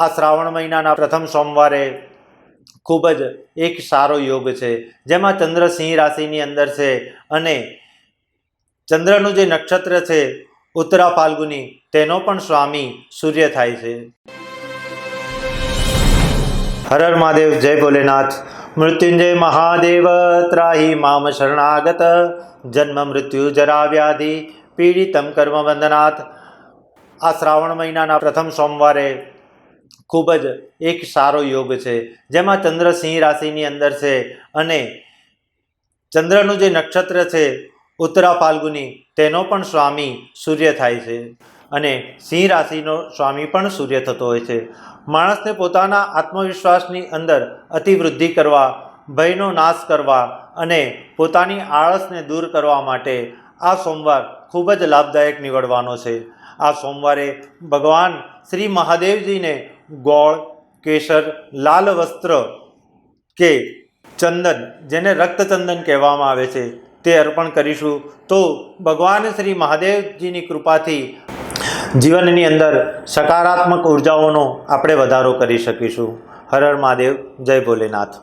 આ શ્રાવણ મહિનાના પ્રથમ સોમવારે ખૂબ જ એક સારો યોગ છે, જેમાં ચંદ્ર સિંહ રાશિની અંદર છે અને ચંદ્રનું જે નક્ષત્ર છે ઉત્તરા ફાલ્ગુની, તેનો પણ સ્વામી સૂર્ય થાય છે. હર હર મહાદેવ, જય ભોલેનાથ. મૃત્યુંજય મહાદેવ ત્રાહી મામ શરણાગત, જન્મ મૃત્યુ જરા વ્યાધિ પીડિતમ કર્મ બંધનાથ. આ શ્રાવણ મહિનાના પ્રથમ સોમવારે ખૂબ જ એક સારો યોગ છે, જેમાં ચંદ્ર સિંહ રાશિની અંદર છે અને ચંદ્રનું જે નક્ષત્ર છે ઉત્તરા ફાલ્ગુની, તેનો પણ સ્વામી સૂર્ય થાય છે અને સિંહ રાશિનો સ્વામી પણ સૂર્ય થતો હોય છે. માણસને પોતાના આત્મવિશ્વાસની અંદર અતિવૃદ્ધિ કરવા, ભયનો નાશ કરવા અને પોતાની આળસને દૂર કરવા માટે આ સોમવાર ખૂબ જ લાભદાયક નીવડવાનો છે. આ સોમવારે ભગવાન શ્રી મહાદેવજીને ગોળ, કેસર, લાલ વસ્ત્ર કે ચંદન, જેને રક્તચંદન કહેવામાં આવે છે, તે અર્પણ કરીશું તો ભગવાન શ્રી મહાદેવજીની કૃપાથી જીવનની અંદર સકારાત્મક ઉર્જાઓનો આપણે વધારો કરી શકીશું. હર હર મહાદેવ, જય ભોલેનાથ.